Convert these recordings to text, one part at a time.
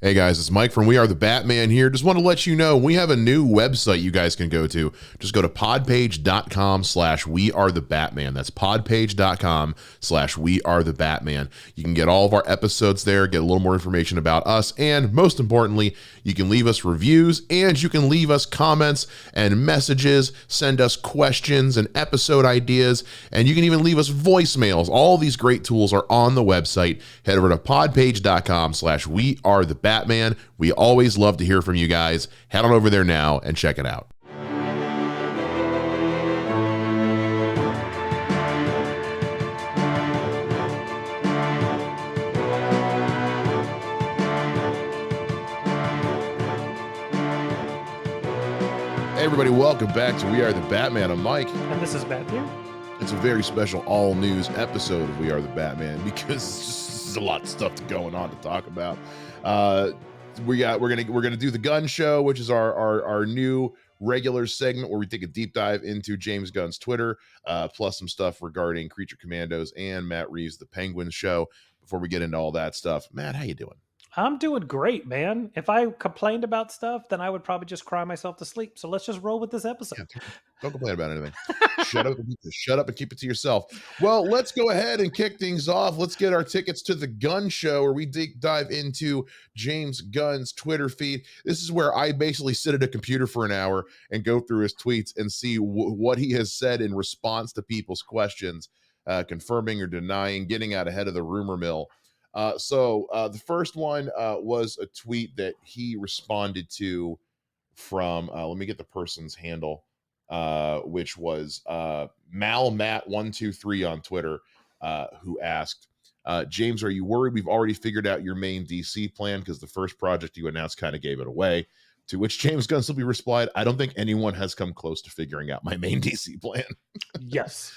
Hey guys, it's Mike from We Are the Batman here. Just want to let you know we have a new website you guys can go to. Just go to podpage.com/We Are the Batman. That's podpage.com/We Are the Batman. You can get all of our episodes there, get a little more information about us, and most importantly, you can leave us reviews and you can leave us comments and messages, send us questions and episode ideas, and you can even leave us voicemails. All these great tools are on the website. Head over to podpage.com/We Are the Batman. We always love to hear from you guys. Head on over there now and check it out. Hey everybody, welcome back to We Are the Batman. I'm Mike. And this is Matthew. It's a very special all news episode of We Are the Batman because there's a lot of stuff going on to talk about. We're gonna do the Gunn Show, which is our new regular segment where we take a deep dive into James Gunn's Twitter, plus some stuff regarding Creature Commandos and Matt Reeves The Penguin show. Before we get into all that stuff, Matt, how you doing? I'm doing great, man. If I complained about stuff, then I would probably just cry myself to sleep. So let's just roll with this episode. Yeah, don't complain about anything. Shut up and keep it to yourself. Well, let's go ahead and kick things off. Let's get our tickets to the Gunn Show, where we dive into James Gunn's Twitter feed. This is where I basically sit at a computer for an hour and go through his tweets and see what he has said in response to people's questions, confirming or denying, getting out ahead of the rumor mill. So the first one was a tweet that he responded to from, let me get the person's handle, which was MalMatt123 on Twitter, who asked, James, are you worried we've already figured out your main DC plan? Because the first project you announced kind of gave it away. To which James Gunn simply replied, I don't think anyone has come close to figuring out my main DC plan. Yes.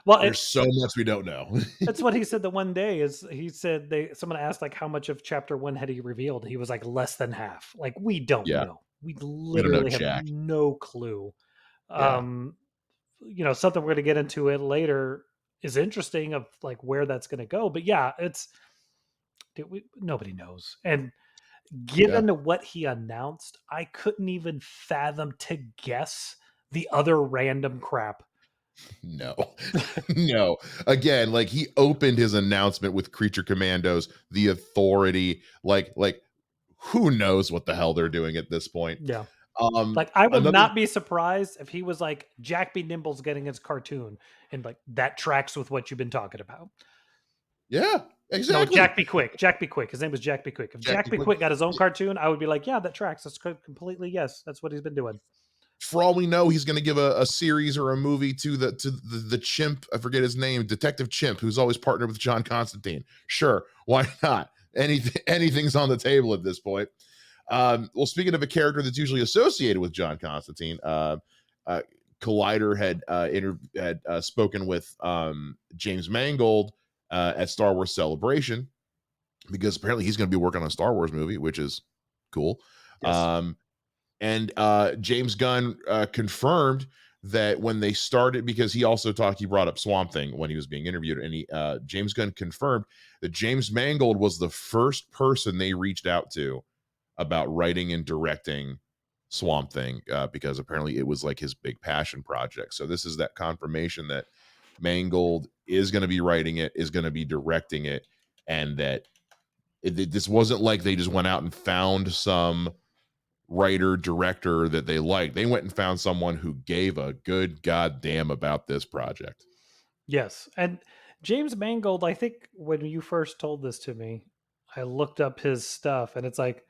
Well, there's so much we don't know. That's what he said the one day. Is he said someone asked like how much of chapter 1 had he revealed? He was like less than half. Like we don't know. We literally have no clue. Yeah. Something we're going to get into it later is interesting of like where that's going to go. But yeah, nobody knows. And given what he announced, I couldn't even fathom to guess the other random crap. No. Again, like he opened his announcement with Creature Commandos, the Authority, like who knows what the hell they're doing at this point. Yeah. Like I would not be surprised if he was like Jack B. Nimble's getting his cartoon and like that tracks with what you've been talking about. Yeah, exactly. No, Jack B. Quick. His name was Jack B. Quick. If Jack B. Quick got his own cartoon, I would be like, yeah, that tracks. That's completely yes. That's what he's been doing. For all we know, he's going to give a series or a movie to the chimp. I forget his name, Detective Chimp, who's always partnered with John Constantine. Sure, why not? Anything's on the table at this point. Well, speaking of a character that's usually associated with John Constantine, Collider had spoken with James Mangold at Star Wars Celebration, because apparently he's going to be working on a Star Wars movie, which is cool. Yes. And James Gunn confirmed that when they started, because he brought up Swamp Thing when he was being interviewed, and James Gunn confirmed that James Mangold was the first person they reached out to about writing and directing Swamp Thing, because apparently it was like his big passion project. So this is that confirmation that Mangold is going to be writing it, is going to be directing it, and that this wasn't like they just went out and found some writer director that they liked. They went and found someone who gave a good goddamn about this project. Yes. And James Mangold, I think when you first told this to me, I looked up his stuff and it's like,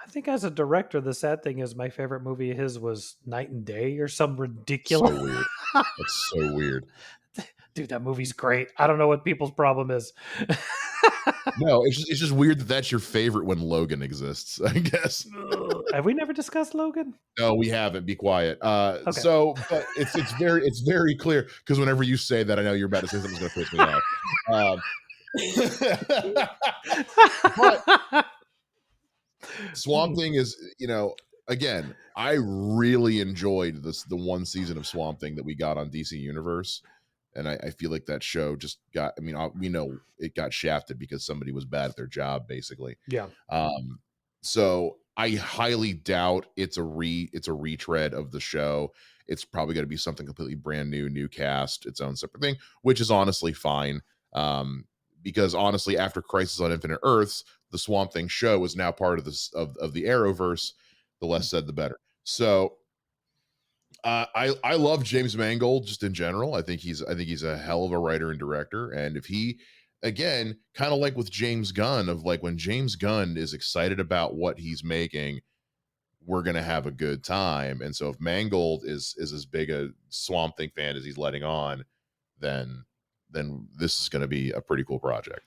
I think as a director, the sad thing is my favorite movie of his was Night and Day or some ridiculous. So weird. That's so weird. Dude, that movie's great. I don't know what people's problem is. No, it's just weird that that's your favorite when Logan exists, I guess. Have we never discussed Logan? No, we haven't. Be quiet. Okay. So, but it's very clear, because whenever you say that, I know you're about to say something's going to piss me off. But Swamp Thing is, again, I really enjoyed the one season of Swamp Thing that we got on DC Universe. and I feel like that show just got. I mean, we know it got shafted because somebody was bad at their job, basically. Yeah. Um, so I highly doubt it's a retread of the show. It's probably going to be something completely brand new, new cast, its own separate thing, which is honestly fine. Um, because honestly, after Crisis on Infinite Earths, the Swamp Thing show is now part of this of the Arrowverse. The less said, the better. So I love James Mangold just in general. I think he's a hell of a writer and director. And if he, again, kind of like with James Gunn, of like when James Gunn is excited about what he's making, we're gonna have a good time. And so if Mangold is as big a Swamp Thing fan as he's letting on, then this is gonna be a pretty cool project.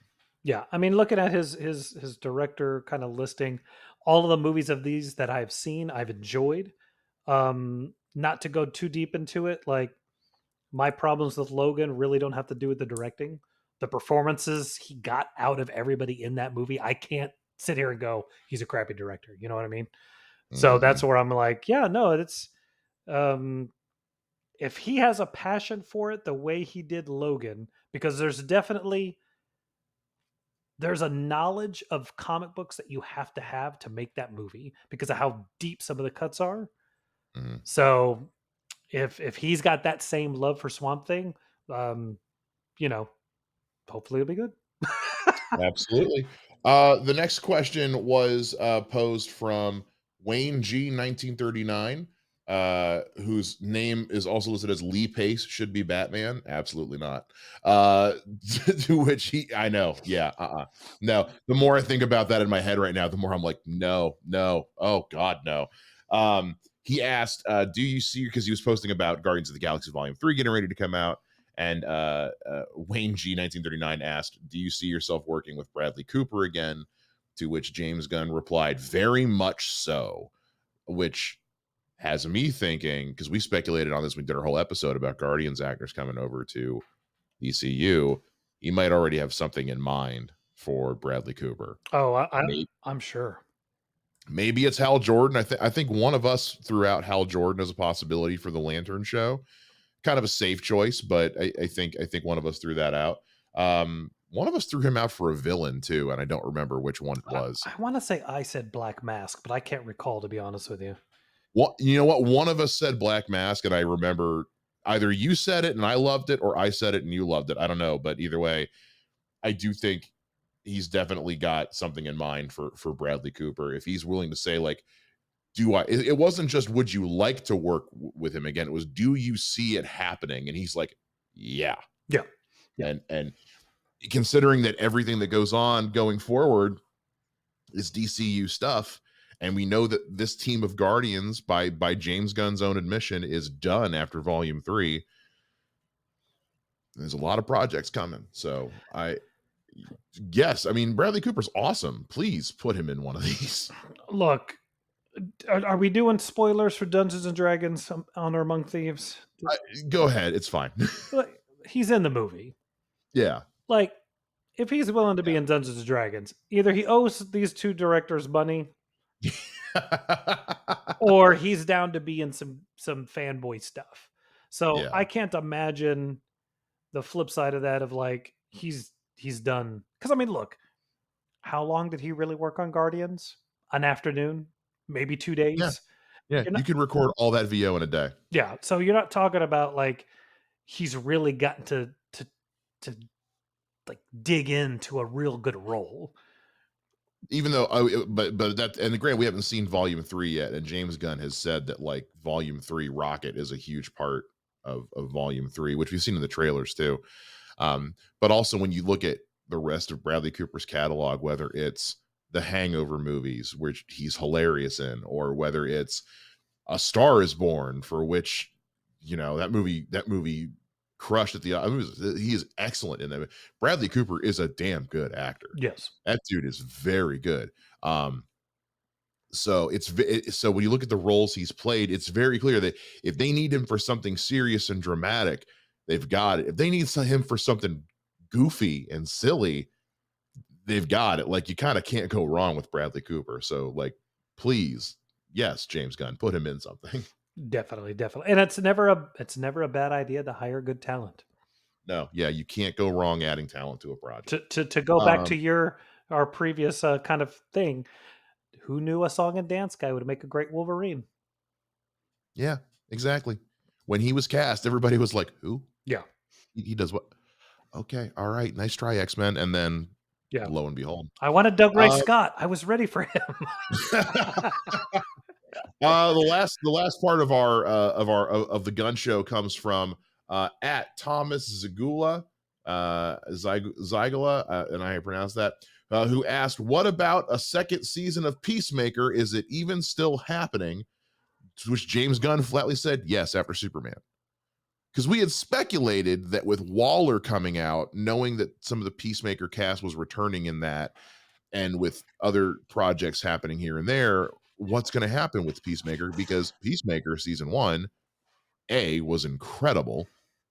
Yeah, I mean, looking at his director kind of listing, all of the movies of these that I've seen, I've enjoyed. Not to go too deep into it, like my problems with Logan really don't have to do with the directing. The performances he got out of everybody in that movie, I can't sit here and go, he's a crappy director. You know what I mean? So that's Mhm. where I'm like, yeah, no, it's um if he has a passion for it the way he did Logan, because there's a knowledge of comic books that you have to make that movie because of how deep some of the cuts are. Mhm. So if he's got that same love for Swamp Thing, um, you know, hopefully it'll be good. Absolutely. The next question was posed from Wayne G 1939, whose name is also listed as Lee Pace. Should be Batman. Absolutely not. Uh, to which I know, yeah, no. The more I think about that in my head right now, the more I'm like, no, no, oh God, no. He asked, "Do you see?" Because he was posting about Guardians of the Galaxy Volume 3 getting ready to come out, and Wayne G 1939 asked, "Do you see yourself working with Bradley Cooper again?" To which James Gunn replied, "Very much so," which has me thinking, because we speculated on this, we did our whole episode about Guardians actors coming over to ECU. He might already have something in mind for Bradley Cooper. Oh, Maybe, I'm sure. maybe it's Hal Jordan. I think one of us threw out Hal Jordan as a possibility for the Lantern show. Kind of a safe choice, but I think one of us threw that out. One of us threw him out for a villain too, and I don't remember which one it was. I want to say I said Black Mask, but I can't recall to be honest with you. What, you know what? One of us said Black Mask, and I remember either you said it and I loved it, or I said it and you loved it. I don't know, but either way, I do think he's definitely got something in mind for Bradley Cooper. If he's willing to say like, do I? It wasn't just would you like to work with him again? It was do you see it happening? And he's like, yeah. Yeah, yeah. And considering that everything that goes on going forward is DCU stuff, and we know that this team of Guardians, by James Gunn's own admission, is done after Volume 3. There's a lot of projects coming, so I yes, I mean Bradley Cooper's awesome. Please put him in one of these. Look, are we doing spoilers for Dungeons and Dragons Honor Among Thieves? I, go ahead, it's fine. Like, he's in the movie. Yeah, Like, if he's willing to be yeah. in Dungeons and Dragons, either he owes these two directors money, or he's down to be in some fanboy stuff. So Yeah, I can't imagine the flip side of that of like he's done. Because I mean, look, how long did he really work on Guardians? An afternoon, maybe two yeah, days. yeah. You're You not, can record all that VO in a day. yeah. So you're not talking about like he's really gotten to like dig into a real good role. Even though but that, and grant we haven't seen volume 3 yet, and James Gunn has said that like volume 3 Rocket is a huge part of volume 3, which we've seen in the trailers too. But also when you look at the rest of Bradley Cooper's catalog, whether it's the Hangover movies, which he's hilarious in, or whether it's A Star Is Born, for which that movie crushed at the he is excellent in that. Bradley Cooper is a damn good actor. Yes. That dude is very good. So so when you look at the roles he's played, it's very clear that if they need him for something serious and dramatic, they've got it. If they need him for something goofy and silly, they've got it. Like you kind of can't go wrong with Bradley Cooper. So like, please, yes, James Gunn, put him in something. Definitely, definitely. And it's never a bad idea to hire good talent. No, yeah, you can't go wrong adding talent to a project. To go back to Um, your our previous kind of thing, who knew a song and dance guy would make a great Wolverine? yeah, exactly. When he was cast, everybody was like, "Who? Yeah, He does what?" Okay, all right, nice try, X-Men, and then yeah. lo and behold. I wanted Doug Ray Uh, Scott. I was ready for him. the last part of our of the Gun Show comes from at Thomas Zagula, Zygula, and I pronounce that, who asked, "What about a second season of Peacemaker? Is it even still happening?" To which James Gunn flatly said, "Yes," after Superman. Because we had speculated that with Waller coming out, knowing that some of the Peacemaker cast was returning in that, and with other projects happening here and there, what's going to happen with Peacemaker? Because Peacemaker season one, A, was incredible,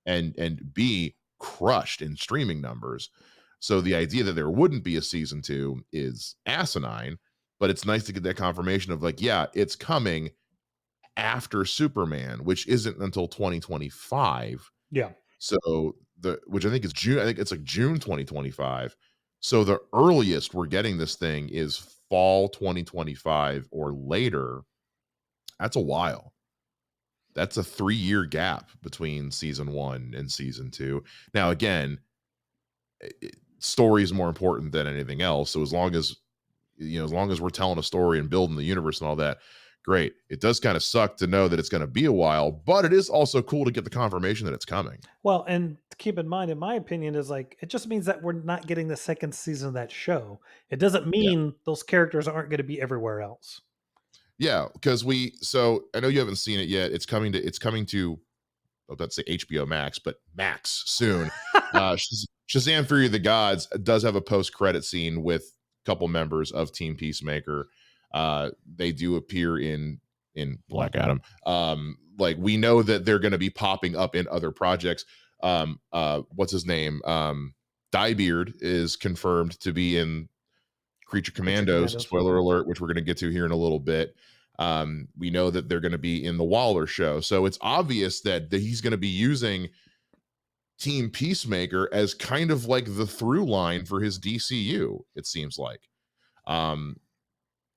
and B, crushed in streaming numbers. So the idea that there wouldn't be a season two is asinine, but it's nice to get that confirmation of like, yeah, it's coming after Superman, which isn't until 2025. Yeah, So the which I think is June. I think it's like June 2025. So the earliest we're getting this thing is fall 2025 or later. That's a while. That's a 3-year gap between season one and season two. Now, again, story is more important than anything else. So as long as we're telling a story and building the universe and all that, great. It does kind of suck to know that it's going to be a while, but it is also cool to get the confirmation that it's coming. well, and keep in mind, in my opinion, is like it just means that we're not getting the second season of that show. It doesn't Yeah. mean those characters aren't going to be everywhere else. Yeah, because so I know you haven't seen it yet. It's coming to let's say HBO Max, but Max soon. Shazam Fury of the Gods does have a post-credit scene with a couple members of Team Peacemaker. They do appear in Black Adam. Like we know that they're gonna be popping up in other projects. What's his name? Diebeard is confirmed to be in Creature Creature Commandos, Commandos. spoiler alert, which we're going to get to here in a little bit. We know that they're going to be in the Waller show. So it's obvious that he's going to be using Team Peacemaker as kind of like the through line for his DCU, it seems like. Um,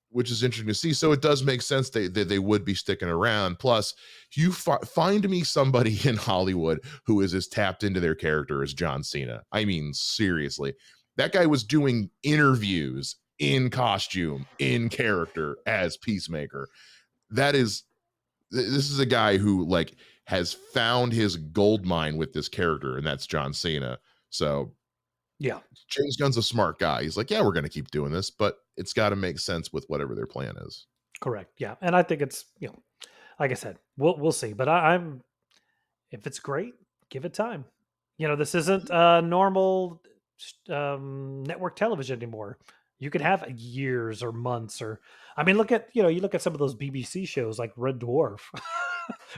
which is interesting to see. So it does make sense that they would be sticking around. Plus, you find me somebody in Hollywood who is as tapped into their character as John Cena. I mean, seriously, that guy was doing interviews in costume, in character as Peacemaker. That is, this is a guy who like has found his gold mine with this character, and that's John Cena. So Yeah, James Gunn's a smart guy. He's like, yeah, we're going to keep doing this, but it's got to make sense with whatever their plan is. correct. Yeah, and I think it's like I said, we'll see. But I'm if it's great, give it time. This isn't normal network television anymore. You could have years or months, or I mean, look at you look at some of those BBC shows like Red Dwarf,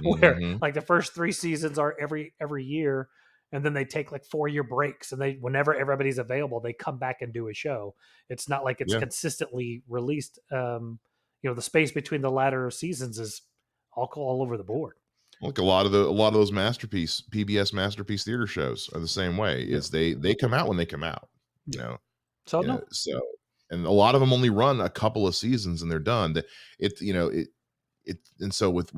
where Hmm. like the first 3 seasons are every year, and then they take like 4-year breaks, and they whenever everybody's available, they come back and do a show. It's not like it's Yeah, consistently released. The space between the latter seasons is all over the board. like a lot of those masterpiece PBS masterpiece theater shows are the same way. Yeah, Is they come out when they come out, you yeah. know. So Yeah, no, so and a lot of them only run a couple of seasons and they're done. It and so with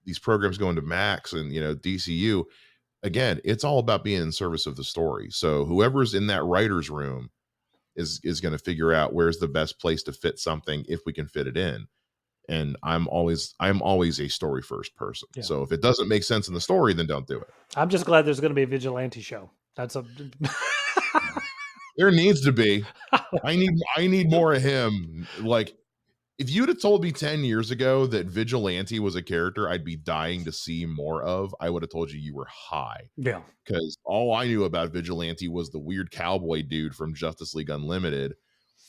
these programs going to Max and DCU again, it's all about being in service of the story. So whoever's in that writers room is going to figure out where's the best place to fit something if we can fit it in. And I'm always a story first person. yeah. So if it doesn't make sense in the story, then don't do it. I'm just glad there's going to be a vigilante show. That's a There needs to be. I need more of him. Like if you'd have told me 10 years ago that Vigilante was a character I'd be dying to see more of, I would have told you were high. yeah, Because all I knew about Vigilante was the weird cowboy dude from Justice League Unlimited.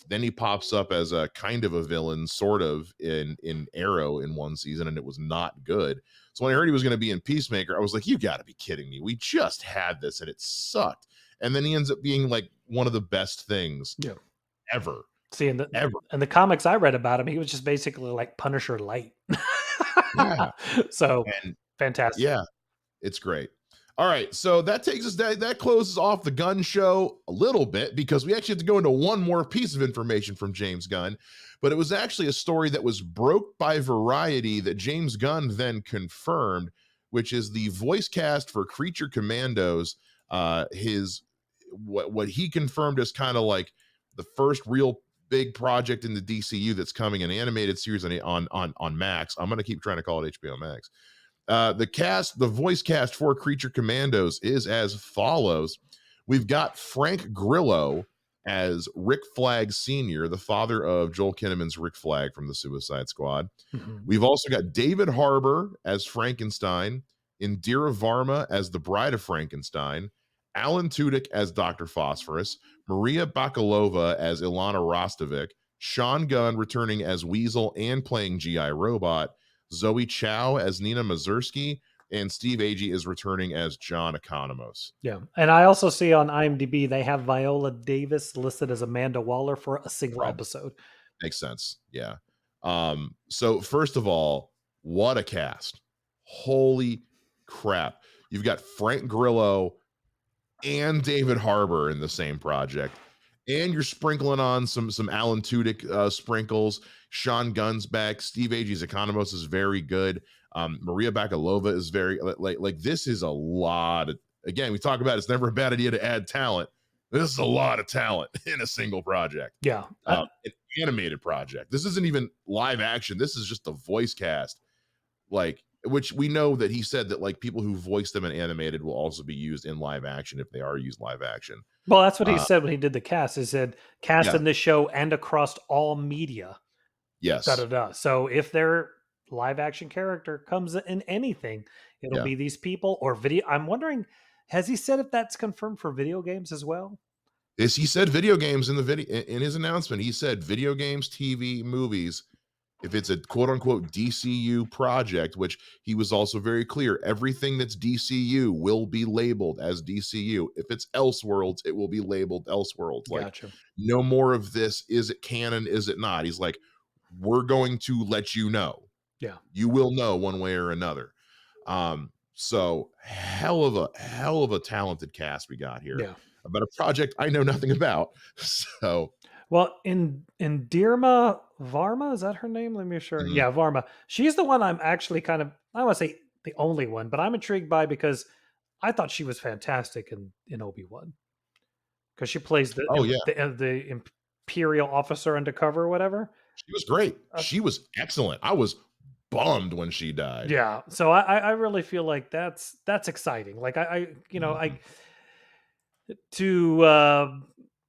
Then he pops up as a kind of a villain, sort of in Arrow in one season, and it was not good. So when I heard he was going to be in Peacemaker, I was like, "You got to be kidding me! We just had this, and it sucked." And then he ends up being like one of the best things yeah. ever, See, in the ever. in the comics I read about him, he was just basically like Punisher light. Yeah, So and fantastic. yeah, it's great. All right, so that takes us that closes off the Gunn Show a little bit because we actually have to go into one more piece of information from James Gunn, but it was actually a story that was broke by Variety that James Gunn then confirmed, which is the voice cast for Creature Commandos. His what he confirmed as kind of like the first real big project in the DCU that's coming, an animated series on Max. I'm going to keep trying to call it HBO Max. The voice cast for Creature Commandos is as follows. We've got Frank Grillo as Rick Flag Sr., the father of Joel Kinnaman's Rick Flag from the Suicide Squad. Mhm. We've also got David Harbour as Frankenstein, Indira Varma as the Bride of Frankenstein, Alan Tudyk as Dr. Phosphorus, Maria Bakalova as Ilana Rostovic, Sean Gunn returning as Weasel and playing G.I. Robot, Zoe Chow as Nina Mazursky, and Steve Agee is returning as John Economos. Yeah. And I also see on IMDb they have Viola Davis listed as Amanda Waller for a single Right. episode. Makes sense. Yeah. So first of all, what a cast. Holy crap. You've got Frank Grillo and David Harbour in the same project. And you're sprinkling on some Alan Tudyk sprinkles. Sean Gunn's back. Steve Agee's Economos is very good. Maria Bakalova is very like this is a lot of, again, we talk about it's never a bad idea to add talent. This is a lot of talent in a single project. Yeah. An animated project. This isn't even live action. This is just a voice cast. Like, which we know that he said that like people who voice them in animated will also be used in live action if they are used live action. Well, that's what he Uh, said when he did the cast. He said cast yeah. in this show and across all media. Da da Yes. da. So if their live action character comes in anything, it'll Yeah. be these people or video. I'm wondering, has he said if that's confirmed for video games as well? Is he said video games in the video in his announcement? He said video games, TV, movies. If it's a quote unquote DCU project, which he was also very clear, everything that's DCU will be labeled as DCU. If it's Elseworlds, it will be labeled Elseworlds. Like, Gotcha. no more of this. Is it canon? Is it not? He's like, we're going to let you know. Yeah. You will know one way or another. So hell of a talented cast we got here Yeah. about a project I know nothing about. So Well, in Dirma Varma, is that her name? Let me be sure. mhm. Yeah, Varma. She's the one I'm actually kind of, I don't want to say the only one, but I'm intrigued by because I thought she was fantastic in Obi-Wan because she plays Oh yeah, the imperial officer undercover or whatever. she was great. Uh, She was excellent. I was bummed when she died. yeah, so I really feel like that's exciting. Like I you know Mhm. I to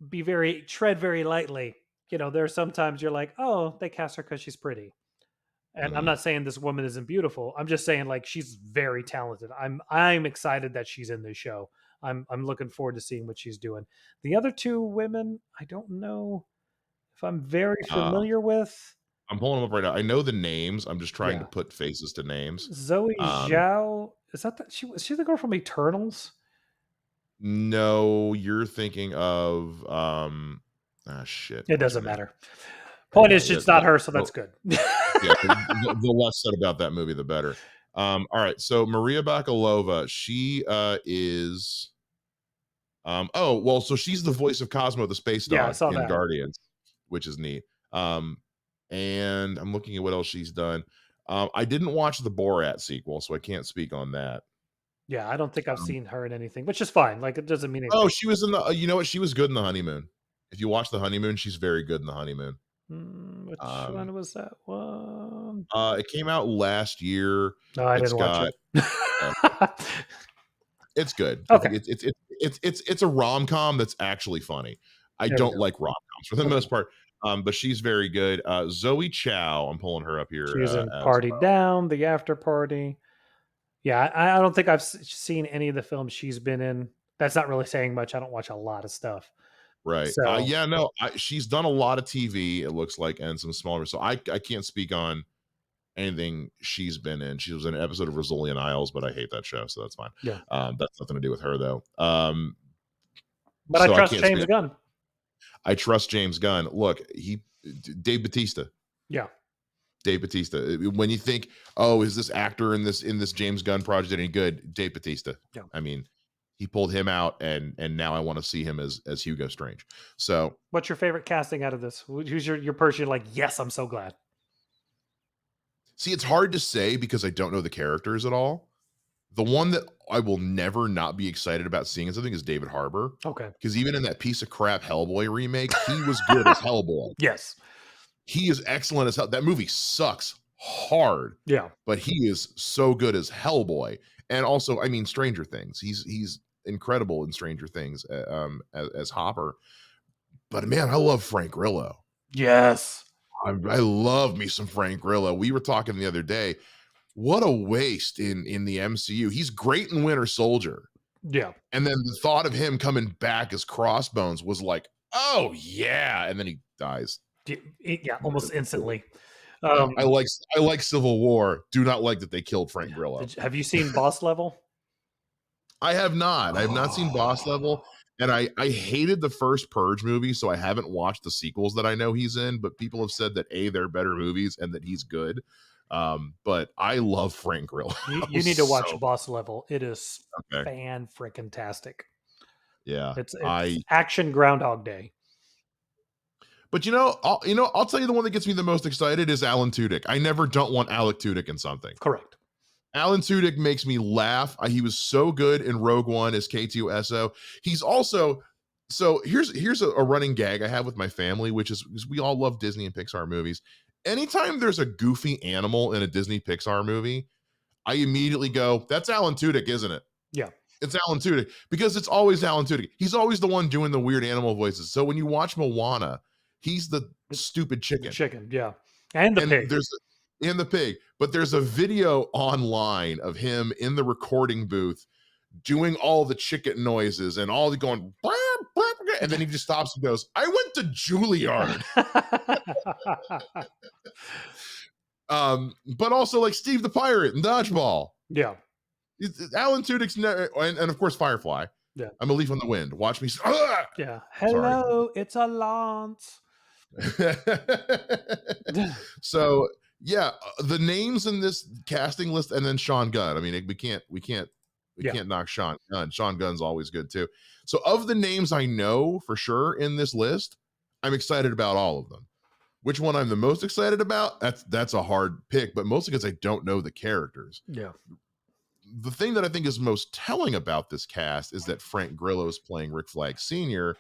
be very tread very lightly. You know, there's sometimes you're like, oh, they cast her because she's pretty. And I'm Mhm. not saying this woman isn't beautiful. I'm just saying like she's very talented. I'm excited that she's in this show. I'm looking forward to seeing what she's doing. The other two women, I don't know if I'm very Uh, familiar with. I'm pulling them up right now. I know the names. I'm just trying to Yeah. put faces to names. Zoe Um, Zhao, is that she's the girl from Eternals? no, you're thinking of shit. It What's her doesn't name? matter. Point is Yeah, it's not her, so that's good. yeah, the less said about that movie, the better. All right, so Maria Bakalova, she is oh well, so she's the voice of Cosmo the space Yeah, I dog saw in that. Guardians, which is neat. And I'm looking at what else she's done. I didn't watch the Borat sequel, so I can't speak on that. Yeah, I don't think I've Um, seen her in anything, which is fine. Like it doesn't mean oh, anything. she was in the. You know what? She was good in the Honeymoon. If you watch the Honeymoon, she's very good in the Honeymoon. Which Um, one was that one? it came out last year. No, I It's didn't watch got it. it's good. I Okay. think it's a rom-com that's actually funny. I There we don't go. like rom-coms for the Okay. most part, but she's very good. Zoe Chow, I'm pulling her up here, She was in as Party Down, The After Party. Yeah, I don't think I've seen any of the films she's been in. That's not really saying much. I don't watch a lot of stuff. right. So, Yeah, no, she's done a lot of TV, it looks like, and some smaller, so I can't speak on anything she's been in. She was in an episode of Rizzoli Isles, but I hate that show, so that's fine. yeah. That's nothing to do with her, though. But I So I trust can't James speak. Gunn. I trust James Gunn. Look, Dave Batista. Yeah. Dave Bautista. When you think, oh, is this actor in this James Gunn project any good? Dave Bautista. Yeah. I mean, he pulled him out, and now I want to see him as Hugo Strange. So What's your favorite casting out of this? Who's your person? You're like, yes, I'm so glad. see, it's hard to say because I don't know the characters at all. The one that I will never not be excited about seeing is, I think, is David Harbour. Okay. Because even in that piece of crap Hellboy remake, he was good as Hellboy. Yes. He is excellent as hell. That movie sucks hard, Yeah. but he is so good as Hellboy. And also, I mean, Stranger Things. He's incredible in Stranger Things as Hopper. But man, I love Frank Grillo. Yes. I love me some Frank Grillo. We were talking the other day. What a waste in the MCU. He's great in Winter Soldier. Yeah. And then the thought of him coming back as Crossbones was like, oh yeah. And then he dies. Yeah, almost instantly. Yeah, I like Civil War. Do not like that they killed Frank Grillo. Have you seen Boss Level? I have not. I have not seen Boss Level. And I hated the first Purge movie, so I haven't watched the sequels that I know he's in. But people have said that they're better movies and that he's good. But I love Frank Grillo. You need to watch Boss Level. It is okay. fan freaking tastic. Yeah, it's action Groundhog Day. But I'll tell you the one that gets me the most excited is Alan Tudyk. I never don't want Alec Tudyk in something. Correct. Alan Tudyk makes me laugh. He was so good in Rogue One as K2SO. He's also so here's a running gag I have with my family, which is we all love Disney and Pixar movies. Anytime there's a goofy animal in a Disney Pixar movie, I immediately go, "That's Alan Tudyk, isn't it?" Yeah. It's Alan Tudyk because it's always Alan Tudyk. He's always the one doing the weird animal voices. So when you watch Moana, he's the stupid chicken. Chicken, yeah. And the pig. And the pig. But there's a video online of him in the recording booth doing all the chicken noises and all the going, burr, burr, burr, and then he just stops and goes, I went to Juilliard. But also like Steve the Pirate and Dodgeball. Yeah. Alan Tudyk's and of course Firefly. Yeah. I'm a leaf on the wind. Watch me. Yeah. Hello, it's a Lance. So yeah, the names in this casting list, and then Sean Gunn. I mean, we can't knock Sean Gunn. Sean Gunn's always good too. So of the names I know for sure in this list, I'm excited about all of them. Which one I'm the most excited about? That's a hard pick, but mostly because I don't know the characters. Yeah. The thing that I think is most telling about this cast is that Frank Grillo is playing Rick Flag Sr.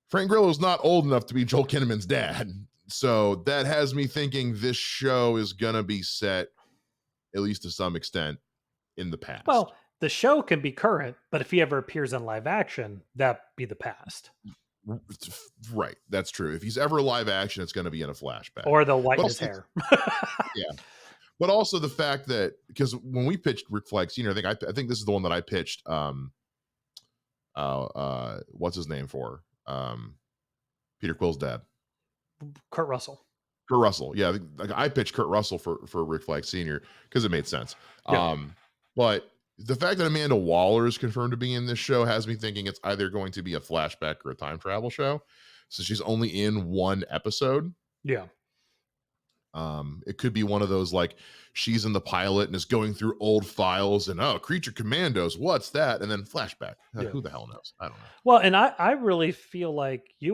Frank Grillo is not old enough to be Joel Kinnaman's dad. So that has me thinking this show is going to be set, at least to some extent, in the past. Well, the show can be current, but if he ever appears in live action, that'd be the past. Right. That's true. If he's ever live action, it's going to be in a flashback. Or they'll whiten his hair. Yeah. But also the fact that, because when we pitched Rick Flag Sr., I think this is the one that I pitched, what's his name for? Peter Quill's dad. Kurt Russell. Kurt Russell. Yeah. I pitched Kurt Russell for Rick Flag Sr. because it made sense. Yeah. But the fact that Amanda Waller is confirmed to be in this show has me thinking it's either going to be a flashback or a time travel show. So she's only in one episode. Yeah. It could be one of those like she's in the pilot and is going through old files and Creature Commandos, what's that? And then flashback. Yeah. Who the hell knows? I don't know. Well, and I really feel like they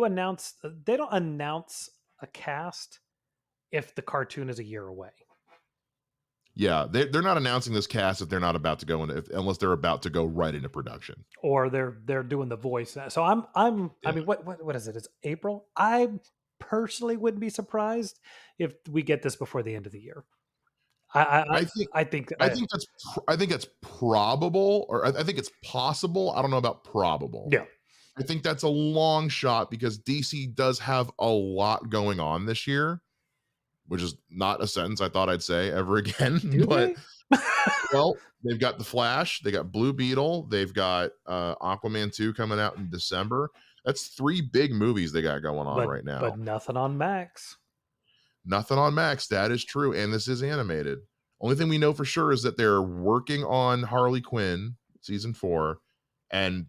don't announce a cast if the cartoon is a year away. Yeah, they're not announcing this cast if they're not about to go into, unless they're about to go right into production, or they're doing the voice. So I'm I mean, what is it? It's April. I personally wouldn't be surprised if we get this before the end of the year. I think that's probable, or I think it's possible. I don't know about probable. Yeah, I think that's a long shot because DC does have a lot going on this year, which is not a sentence I thought I'd say ever again. But well, they've got The Flash, they got Blue Beetle, they've got Aquaman 2 coming out in December. That's 3 big movies they got going on right now. But nothing on Max. Nothing on Max. That is true. And this is animated. Only thing we know for sure is that they're working on Harley Quinn season 4 and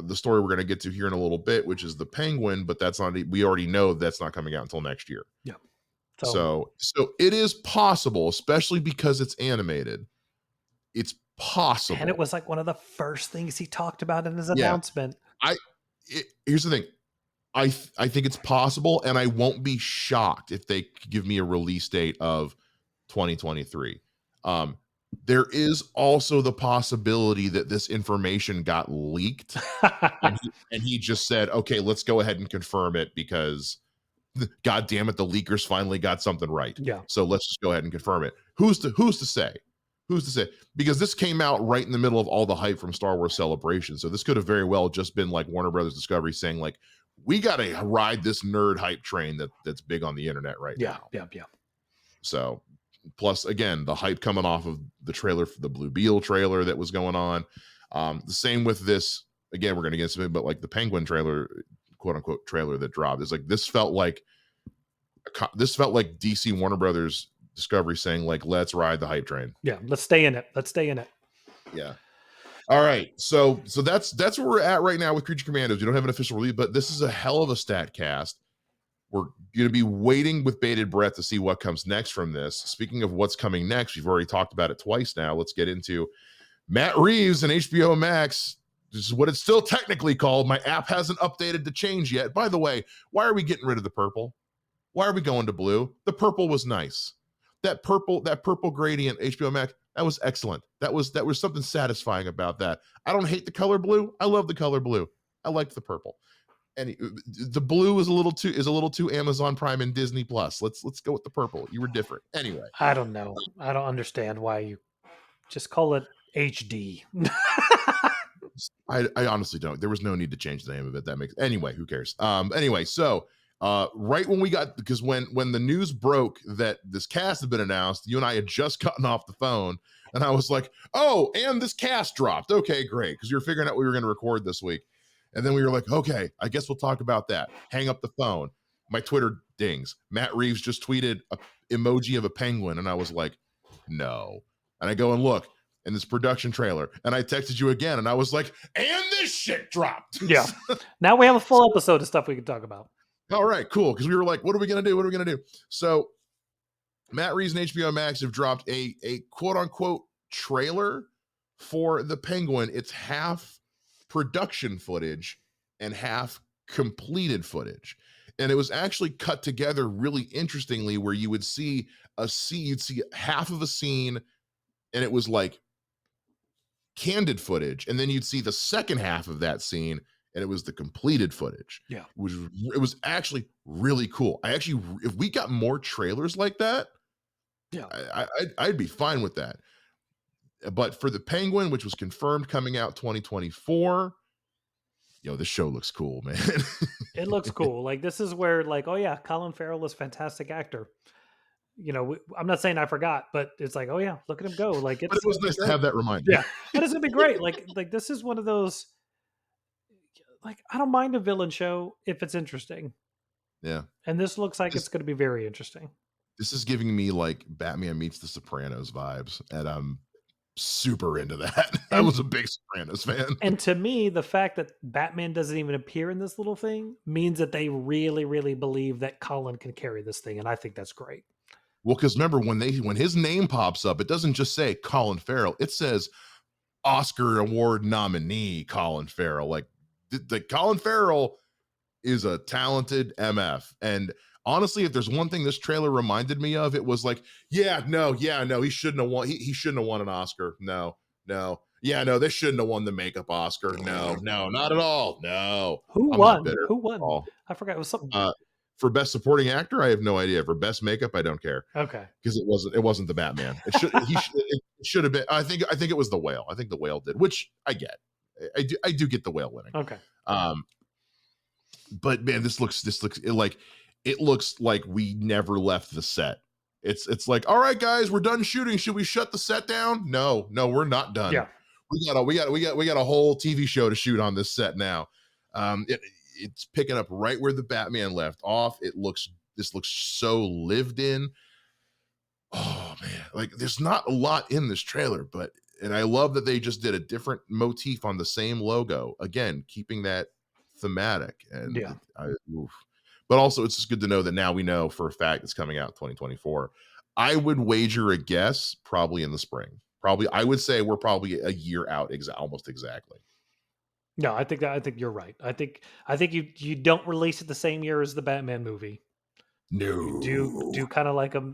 the story we're going to get to here in a little bit, which is the Penguin, but that's not, we already know that's not coming out until next year. Yeah. So, So it is possible, especially because it's animated. It's and it possible. was like one of the first things he talked about in his Yeah. announcement. Here's the thing. I think it's possible, and I won't be shocked if they give me a release date of 2023. Um, there is also the possibility that this information got leaked, and he just said, "Okay, let's go ahead and confirm it because, God damn it, the leakers finally got something right. Yeah. So let's just go ahead and confirm it." Who's to say? Who's to say? Because this came out right in the middle of all the hype from Star Wars Celebration. So this could have very well just been like Warner Brothers Discovery saying, like, we got to ride this nerd hype train that's big on the internet right Yeah. now. Yeah. Yeah. So plus again, the hype coming off of the trailer for the Blue Beetle trailer that was going on. The same with this, again, we're gonna get into it, but like the Penguin trailer, quote unquote trailer that dropped, is like this felt like DC Warner Brothers Discovery saying, like, let's ride the hype train. Yeah. Let's stay in it. Let's stay in it. Yeah. All right. So that's where we're at right now with Creature Commandos. You don't have an official release, but this is a hell of a stat cast. We're going to be waiting with bated breath to see what comes next from this. Speaking of what's coming next, we've already talked about it twice now. Let's get into Matt Reeves and HBO Max. This is what it's still technically called. My app hasn't updated to change yet. By the way, why are we getting rid of the purple? Why are we going to blue? The purple was nice. That purple gradient, HBO Max, that was excellent. That was something satisfying about that. I don't hate the color blue. I love the color blue. I like the purple. And the blue is a little too Amazon Prime and Disney Plus. Let's go with the purple. You were different. Anyway, I don't know. I don't understand why you just call it HD. I honestly don't. There was no need to change the name of it. That makes anyway. Who cares? Anyway, so right when we got, because when the news broke that this cast had been announced, you and I had just gotten off the phone, and I was like, oh, and this cast dropped. Okay, great, because you were figuring out what we were going to record this week, and then we were like, okay, I guess we'll talk about that. Hang up the phone. My Twitter dings. Matt Reeves just tweeted a emoji of a penguin, and I was like, no. And I go and look, in this production trailer, and I texted you again, and I was like, and this shit dropped. Yeah. Now we have a full episode of stuff we can talk about. All right, cool. Because we were like, what are we gonna do? What are we gonna do? So Matt Reeves and HBO Max have dropped a quote unquote trailer for the Penguin. It's half production footage and half completed footage. And it was actually cut together really interestingly, where you would see you'd see half of a scene, and it was like candid footage, and then you'd see the second half of that scene, and it was the completed footage. Yeah. It was actually really cool. If we got more trailers like that, Yeah. I'd be fine with that. But for the Penguin, which was confirmed coming out 2024, this show looks cool, man. It looks cool. Like, this is where, like, oh yeah, Colin Farrell is a fantastic actor. I'm not saying I forgot, but it's like, oh yeah, look at him go. Like, But it was nice to have that reminder. Yeah, and it's gonna be great. Like this is one of those. Like, I don't mind a villain show if it's interesting, Yeah. and this looks like it's going to be very interesting. This is giving me like Batman meets the Sopranos vibes, and I'm super into that. I was a big Sopranos fan. And to me, the fact that Batman doesn't even appear in this little thing means that they really, really believe that Colin can carry this thing, and I think that's great. Well, because remember when his name pops up, it doesn't just say Colin Farrell; it says Oscar Award nominee Colin Farrell. Like the Colin Farrell is a talented MF, and honestly, if there's one thing this trailer reminded me of, it was like, no, he shouldn't have won. He shouldn't have won an Oscar. No, they shouldn't have won the makeup Oscar. No, not at all. No. Who I'm won? not bitter Who at won? all. I forgot. It was something. For best supporting actor, I have no idea. For best makeup, I don't care. Okay. Because it wasn't the Batman. It should have been. I think it was the Whale. I think the Whale did, which I get. I do get the Whale winning. Okay. But man, this looks it looks like we never left the set. It's like, all right, guys, we're done shooting. Should we shut the set down? No, we're not done. Yeah. We got a whole TV show to shoot on this set now. It's picking up right where the Batman left off. This looks so lived in. Oh man, like there's not a lot in this trailer, and I love that they just did a different motif on the same logo. Again, keeping that thematic. And yeah. but also it's just good to know that now we know for a fact it's coming out in 2024. I would wager a guess probably in the spring. Probably, I would say we're probably a year out, almost exactly. No, I think you're right. I think you don't release it the same year as the Batman movie. You No. do kind of like a,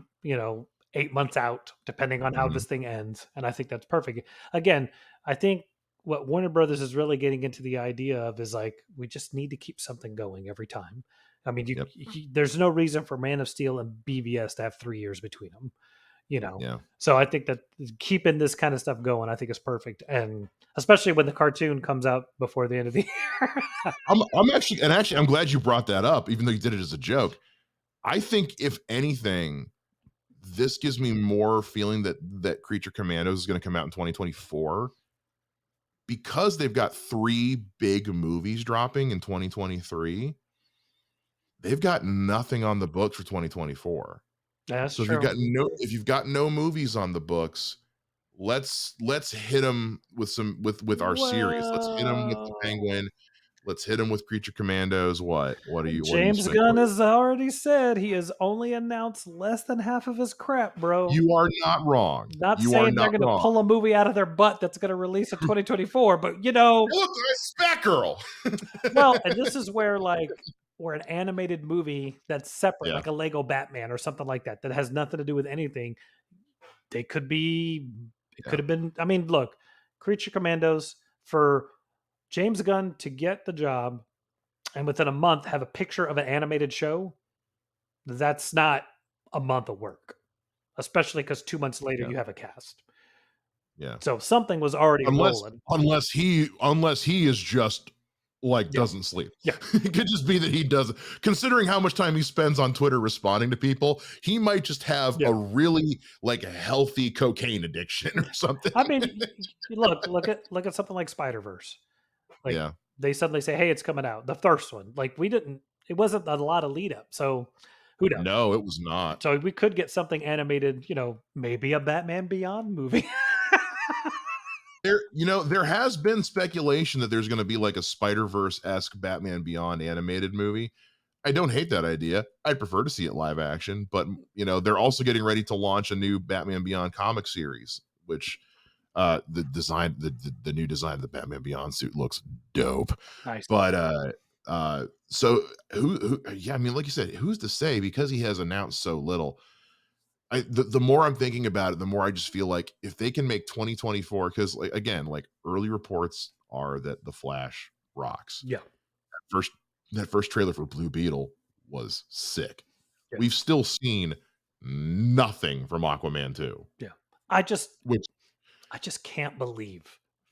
8 months out, depending on how Mhm. this thing ends, and I think that's perfect. Again, I think what Warner Brothers is really getting into the idea of is like we just need to keep something going every time. I mean, Yep. there's no reason for Man of Steel and BVS to have 3 years between them, you know. Yeah. So I think that keeping this kind of stuff going, I think is perfect, and especially when the cartoon comes out before the end of the year. I'm actually I'm glad you brought that up, even though you did it as a joke. I think if anything, this gives me more feeling that Creature Commandos is gonna come out in 2024 because they've got 3 big movies dropping in 2023. They've got nothing on the books for 2024. That's So true. if you've got no movies on the books, let's hit them with with our series. Let's hit them with the Well, Penguin. Let's hit them with Creature Commandos. What are you James spinning? Gunn has already said he has only announced less than half of his crap, bro. You are not wrong. Not You are saying they're not gonna wrong. pull a movie out of their butt that's gonna release in 2024, but Hey, look, there's Batgirl. well, and this is where where an animated movie that's separate, Yeah, like a Lego Batman or something like that, that has nothing to do with anything, they could be it yeah, could have been, I mean, look, Creature Commandos, for James Gunn to get the job and within a month have a picture of an animated show, that's not a month of work, especially because 2 months later yeah, you have a cast. yeah. So something was already Unless rolling. unless he is just, like, Yeah, doesn't sleep. yeah, It could just be that he doesn't, considering how much time he spends on Twitter responding to people, he might just have yeah. a really, like, healthy cocaine addiction or something. I mean, look at something like Spider-Verse. Like, Yeah. they suddenly say, "Hey, it's coming out." The first one, like, it wasn't a lot of lead up, so who knows? No, it was not. So we could get something animated, maybe a Batman Beyond movie. There has been speculation that there's gonna be, like, a Spider-Verse-esque Batman Beyond animated movie. I don't hate that idea. I'd prefer to see it live action, but, they're also getting ready to launch a new Batman Beyond comic series, which, the new design of the Batman Beyond suit looks dope. Nice. But, so who yeah, I mean, like you said, who's to say, because he has announced so little. The more I'm thinking about it, the more I just feel like if they can make 2024, because, like, again, like, early reports are that The Flash rocks. Yeah, First that first trailer for Blue Beetle was sick. yeah, We've still seen nothing from Aquaman 2, yeah. I just which, I just can't believe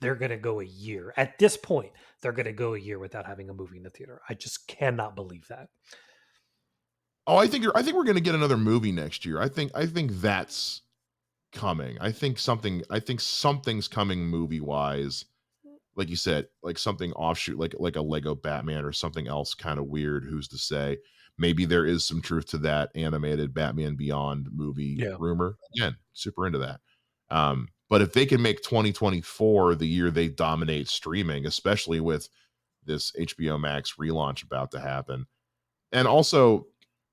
they're gonna go a year. At this point, they're gonna go a year without having a movie in the theater. I just cannot believe that. oh, I think we're gonna get another movie next year. I think that's coming. I think something's coming movie-wise, like you said, like something offshoot, like a Lego Batman or something else kind of weird. Who's to say? Maybe there is some truth to that animated Batman Beyond movie Yeah. rumor. Again, super into that. But if they can make 2024 the year they dominate streaming, especially with this HBO Max relaunch about to happen, and also,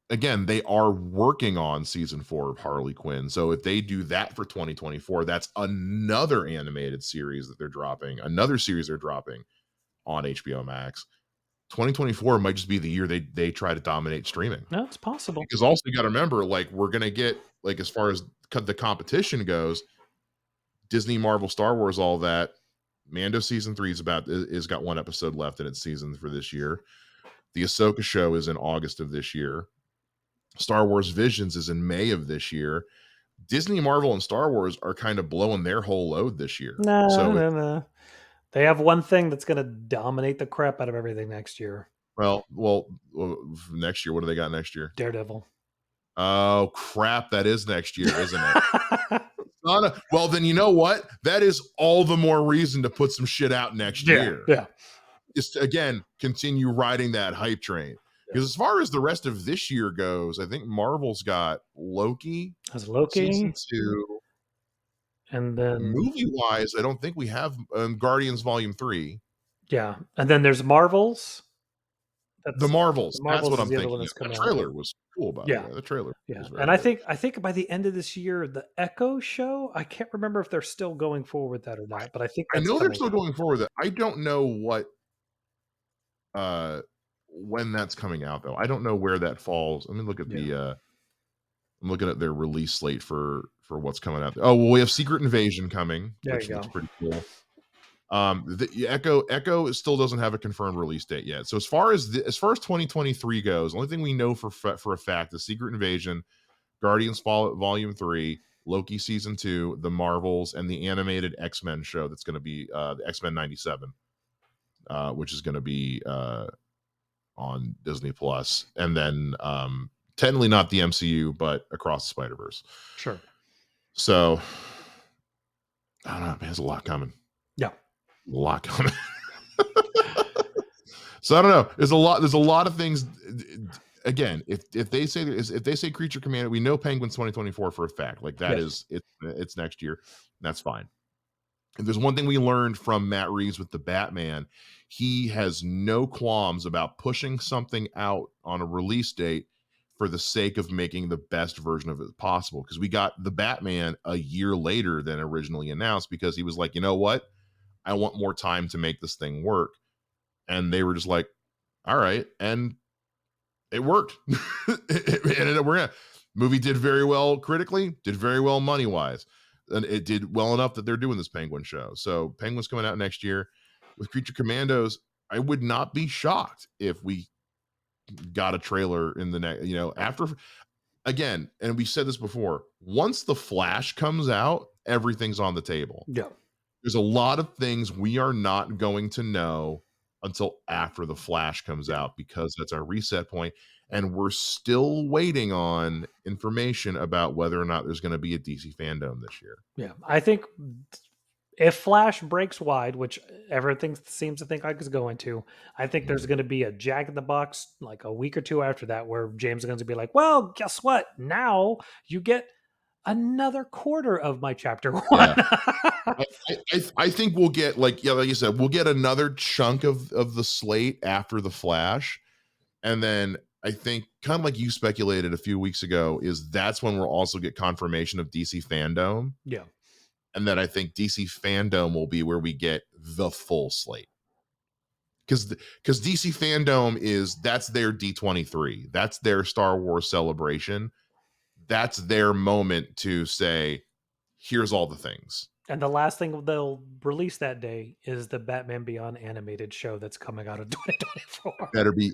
again, they are working on season 4 of Harley Quinn. So if they do that for 2024, that's another animated series that they're dropping, another series they're dropping on HBO Max. 2024 might just be the year they try to dominate streaming. No, it's possible. Because also you got to remember, like, we're gonna get, like, as far as the competition goes, Disney, Marvel, Star Wars, all that. Mando season 3 is got one episode left in its season for this year. The Ahsoka show is in August of this year. Star Wars Visions is in May of this year. Disney, Marvel, and Star Wars are kind of blowing their whole load this year. No, So, no, no. They have one thing that's gonna dominate the crap out of everything next year. next year, what do they got next year? Daredevil. Oh crap, that is next year, isn't it? Well, then you know what? That is all the more reason to put some shit out next Yeah, year. yeah, Just to, again, continue riding that hype train. yeah. Because as far as the rest of this year goes, I think Marvel's got Loki There's season Loki, 2. and then Movie wise, I don't think we have Guardians Volume 3. yeah, and then there's Marvels. The That's Marvels, the that's Marvels what is I'm the other thinking one of. that's That coming out. trailer was cool, by the Yeah. way. The trailer Yeah, was very, and I very think I think by the end of this year, the Echo show, I can't remember if they're still going forward with that or not, but I think I that's know they're coming still out. going forward with it. I don't know uh, when that's coming out, though. I don't know where that falls. Let me look at Yeah, I'm looking at their release slate for what's coming out. Oh, well, we have Secret Invasion coming, there you which looks go. pretty cool. The Echo still doesn't have a confirmed release date yet. So as far as 2023 goes, the only thing we know for a fact is Secret Invasion, Volume 3, Loki Season 2, The Marvels, and the animated X-Men show that's going to be the X-Men 97, which is going to be on Disney Plus, and then technically not the MCU, but Across the Spider-Verse. Sure. So I don't know, man, there's a lot coming. Yeah. A lot coming. So I don't know. There's a lot of things. Again, if they say Creature Commando, we know Penguin's 2024 for a fact. Like that Yes. is it's next year. That's fine. If there's one thing we learned from Matt Reeves with the Batman, he has no qualms about pushing something out on a release date for the sake of making the best version of it possible. Because we got the Batman a year later than originally announced because he was like, you know what? I want more time to make this thing work. And they were just like, all right. And it worked. It ended up working. Movie did very well critically, did very well money wise, and it did well enough that they're doing this Penguin show. So Penguin's coming out next year with Creature Commandos. I would not be shocked if we got a trailer in the next, after again. And we said this before. Once the Flash comes out, everything's on the table. Yeah. There's a lot of things we are not going to know until after the Flash comes out because that's our reset point, and we're still waiting on information about whether or not there's going to be a DC fandom this year. Yeah. I think if Flash breaks wide, which everything seems to think like it's going to, I think there's going to be a Jack in the Box like a week or two after that where James is going to be like, "Well, guess what? Now you get another quarter of my chapter one." Yeah, I think we'll get like you said, we'll get another chunk of the slate after the Flash, and then I think kind of like you speculated a few weeks ago is that's when we'll also get confirmation of DC fandom. Yeah. And then I think DC fandom will be where we get the full slate. Because DC fandom that's their D23. That's their Star Wars celebration. That's their moment to say, here's all the things. And the last thing they'll release that day is the Batman Beyond animated show that's coming out in 2024. Better be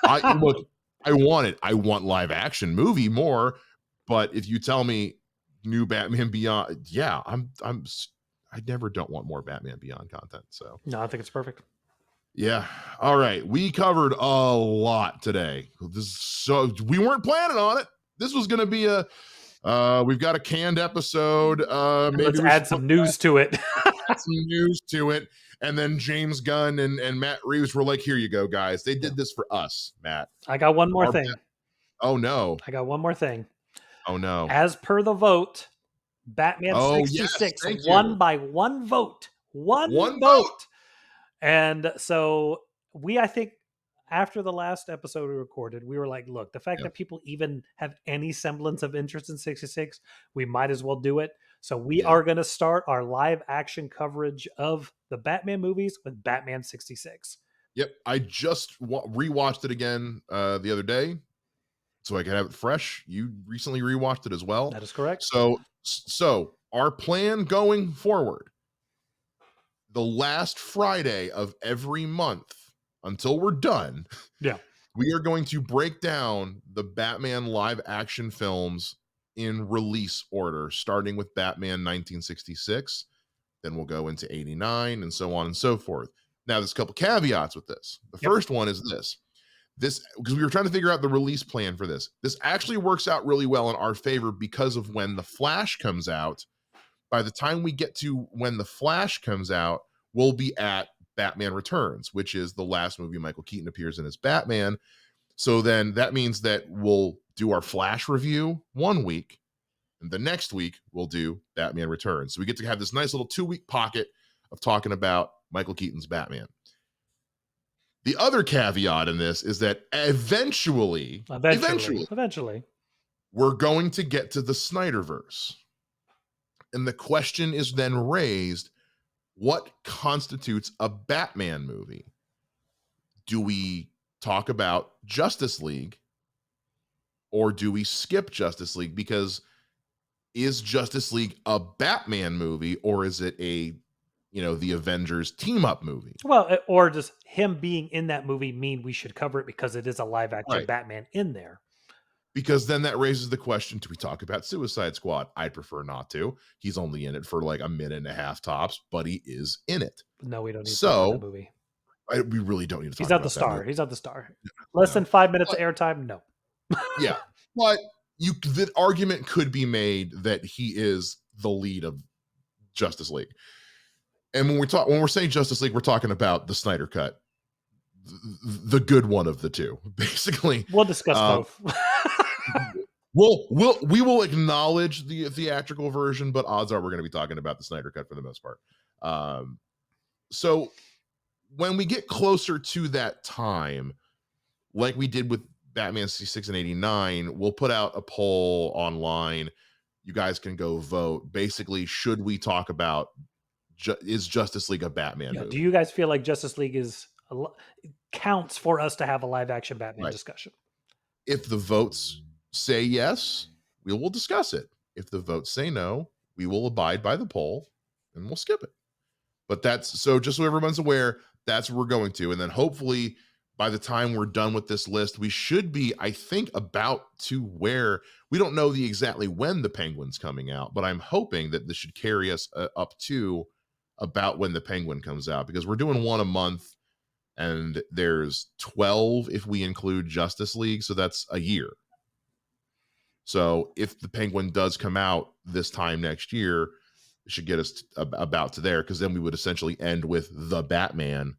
I look, I want it. I want live action movie more. But if you tell me new Batman Beyond, yeah, I never don't want more Batman Beyond content. So No, I think it's perfect. yeah. All right. We covered a lot today. We weren't planning on it. This was going to be we've got a canned episode. Maybe Let's we add should some news to it. add some news to it. And then James Gunn and Matt Reeves were like, here you go, guys. They did this for us, Matt. I got one more thing. Oh no. I got one more thing. Oh no. As per the vote, Batman Oh yes. 66 Thank won you. by one vote. One vote. Vote. And so I think after the last episode we recorded, we were like, look, the fact that people even have any semblance of interest in 66, we might as well do it. So we are going to start our live action coverage of the Batman movies with Batman 66. Yep. I just rewatched it again the other day so I can have it fresh. You recently rewatched it as well. That is correct. So our plan going forward, the last Friday of every month until we're done, we are going to break down the Batman live action films in release order, starting with Batman 1966. Then we'll go into 89 and so on and so forth. Now, there's a couple caveats with this. The first one is this, because we were trying to figure out the release plan for this. This actually works out really well in our favor because of when The Flash comes out. By the time we get to when The Flash comes out, we'll be at Batman Returns, which is the last movie Michael Keaton appears in as Batman. So then that means that we'll do our Flash review 1 week, and the next week we'll do Batman Returns. So we get to have this nice little 2-week pocket of talking about Michael Keaton's Batman. The other caveat in this is that eventually, Eventually. we're going to get to the Snyderverse. And the question is then raised, what constitutes a Batman movie? Do we talk about Justice League or do we skip Justice League? Because is Justice League a Batman movie or is it the Avengers team up movie? Well, or does him being in that movie mean we should cover it because it is a live action Right. Batman in there? Because then that raises the question, do we talk about Suicide Squad? I'd prefer not to. He's only in it for like a minute and a half tops, but he is in it. No, we don't need to talk about that So movie. we really don't need to talk He's not the about that star. movie. He's not the star. Less than 5 minutes of airtime? No. Yeah. But the argument could be made that he is the lead of Justice League. And when we're saying Justice League, we're talking about the Snyder Cut, the good one of the two, basically. We'll discuss both. we will acknowledge the theatrical version, but odds are we're going to be talking about the Snyder Cut for the most part. So when we get closer to that time, like we did with Batman 66 and 89, we'll put out a poll online. You guys can go vote. Basically, should we talk about is Justice League a Batman movie? Do you guys feel like Justice League counts for us to have a live action Batman discussion? If the votes say yes, we will discuss it. If the votes say no, we will abide by the poll and we'll skip it. But that's so just so everyone's aware, that's what we're going to. And then hopefully by the time we're done with this list, we should be, I think, about to where we don't know exactly when the Penguin's coming out, but I'm hoping that this should carry us up to about when the Penguin comes out, because we're doing one a month and there's 12 if we include Justice League. So that's a year. So if the Penguin does come out this time next year, it should get us about to there, because then we would essentially end with the Batman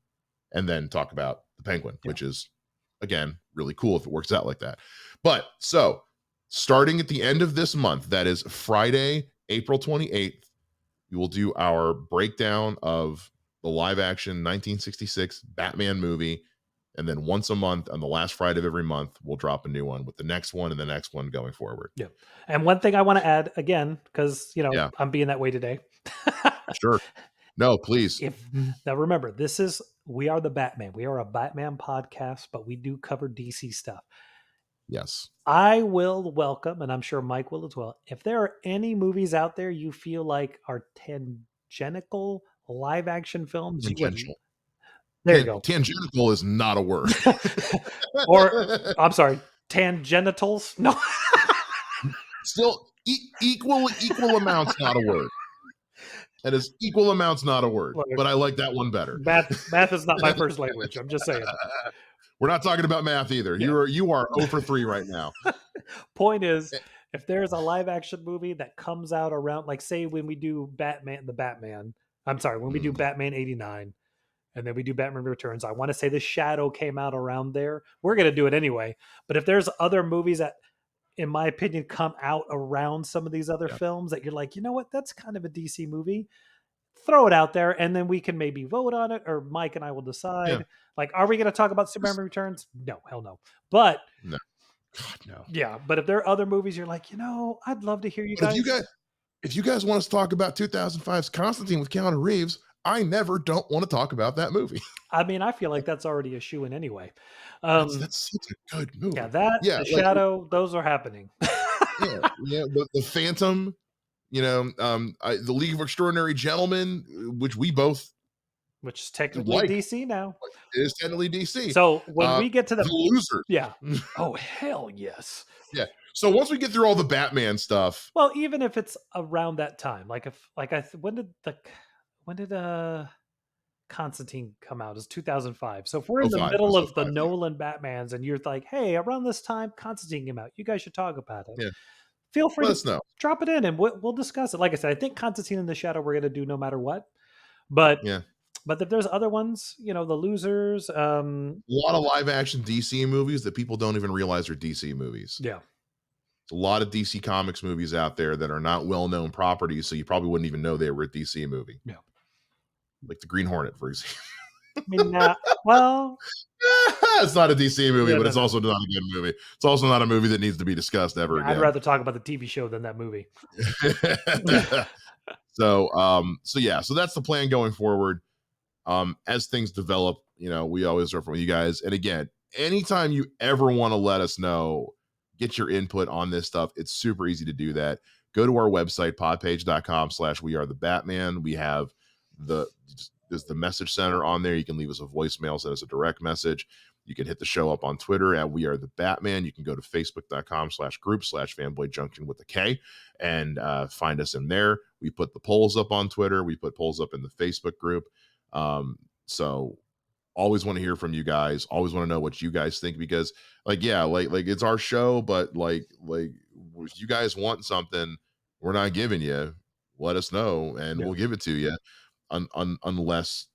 and then talk about the Penguin, which is, again, really cool if it works out like that. But so starting at the end of this month, that is Friday, April 28th, we will do our breakdown of the live action 1966 Batman movie. And then once a month, on the last Friday of every month, we'll drop a new one with the next one and the next one going forward. Yeah. And one thing I want to add again, because, I'm being that way today. Sure. No, please. Now remember, we are the Batman. We are a Batman podcast, but we do cover DC stuff. Yes. I will welcome, and I'm sure Mike will as well, if there are any movies out there you feel like are tangential live action films. Tangential. There you go. Tangential is not a word. Or, I'm sorry, tangenitals? No. Still, equal amounts, not a word. That is equal amounts, not a word. But I like that one better. Math is not my first language. I'm just saying. We're not talking about math either. Yeah. You are 0 for 3 right now. Point is, if there's a live action movie that comes out around, like say when we do when we do Batman 89, and then we do Batman Returns, I want to say The Shadow came out around there. We're going to do it anyway. But if there's other movies that, in my opinion, come out around some of these other films that you're like, you know what, that's kind of a DC movie, throw it out there, and then we can maybe vote on it, or Mike and I will decide. Yeah. Like, are we going to talk about Superman Returns? No, hell no. But no. God, no. Yeah, but if there are other movies you're like, I'd love to hear you guys. If you guys want us to talk about 2005's Constantine with Keanu Reeves, I don't want to talk about that movie. I mean, I feel like that's already a shoo-in anyway. That's such a good movie. Yeah, The Shadow, those are happening. The Phantom, the League of Extraordinary Gentlemen, which is technically DC now. It is technically DC. So when we get to the losers, yeah. Oh hell yes. Yeah. So once we get through all the Batman stuff, well, even if it's around that time, when did Constantine come out? It's 2005. So if we're in the middle of the Nolan Batmans and you're like, hey, around this time Constantine came out, you guys should talk about it. Yeah. Feel free to drop it in and we'll discuss it. Like I said, I think Constantine and The Shadow we're going to do no matter what. But But if there's other ones, The Losers. A lot of live action DC movies that people don't even realize are DC movies. Yeah. There's a lot of DC Comics movies out there that are not well-known properties, so you probably wouldn't even know they were a DC movie. Yeah. Like the Green Hornet, for example. I mean, well, It's not a DC movie, yeah, but no, it's no. also not a good movie. It's also not a movie that needs to be discussed ever Yeah, I'd again. rather talk about the TV show than that movie. So yeah, so that's the plan going forward. As things develop, we always are from you guys. And again, anytime you ever want to let us know, get your input on this stuff, it's super easy to do that. Go to our website, podpage.com/we are the Batman. We have there's the message center on there. You can leave us a voicemail, send us a direct message. You can hit the show up on Twitter at We Are the Batman. You can go to facebook.com/group/fanboy junction with a K and find us in there. We put the polls up on Twitter. We put polls up in the Facebook group. So always want to hear from you guys. Always want to know what you guys think, because like it's our show, but like if you guys want something we're not giving you, let us know and Yeah. we'll give it to you. Unless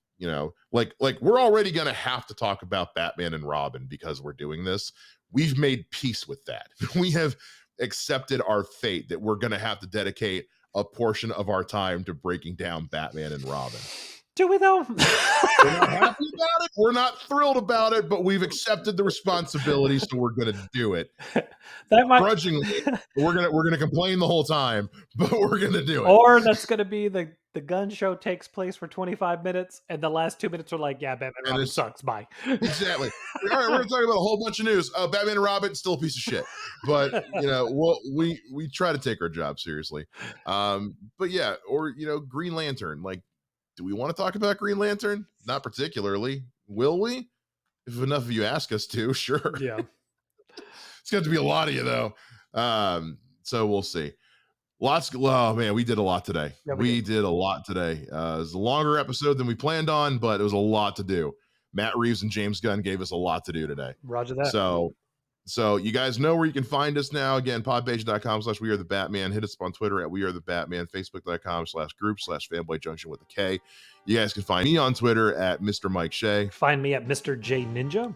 like we're already gonna have to talk about Batman and Robin because we're doing this. We've made peace with that. We have accepted our fate that we're gonna have to dedicate a portion of our time to breaking down Batman and Robin. Do we though? We're not happy about it. We're not thrilled about it, but we've accepted the responsibility, so we're gonna do it. That might Grudgingly, we're gonna complain the whole time, but we're gonna do it. Or that's gonna be the Gunn Show takes place for 25 minutes, and the last 2 minutes are like, yeah, Batman And Robin it's sucks. Bye. exactly. All right, we're gonna talk about a whole bunch of news. Batman and Robin still a piece of shit, but we try to take our job seriously. But yeah, or Green Lantern. Like, do we want to talk about Green Lantern? Not particularly. Will we? If enough of you ask us to, sure. Yeah. It's going to be a lot of you though. So we'll see. Oh man, we did a lot today. Yeah, we did a lot today. It was a longer episode than we planned on, but it was a lot to do. Matt Reeves and James Gunn gave us a lot to do today. Roger that. So you guys know where you can find us now. Again, podpage.com/we are the Batman. Hit us up on Twitter at We Are the Batman, Facebook.com/group/fanboy junction with a K. You guys can find me on Twitter at Mr. Mike Shea. Find me at Mr. J Ninja.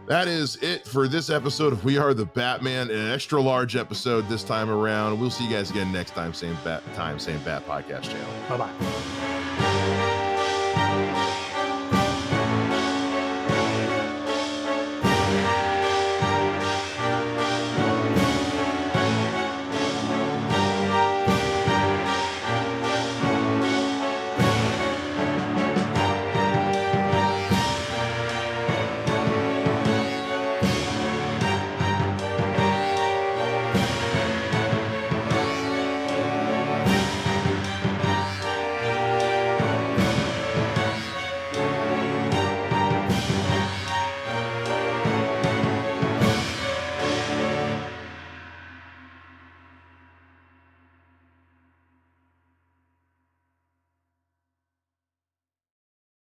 That is it for this episode of We Are the Batman, an extra large episode this time around. We'll see you guys again next time, same Bat podcast channel. Bye-bye.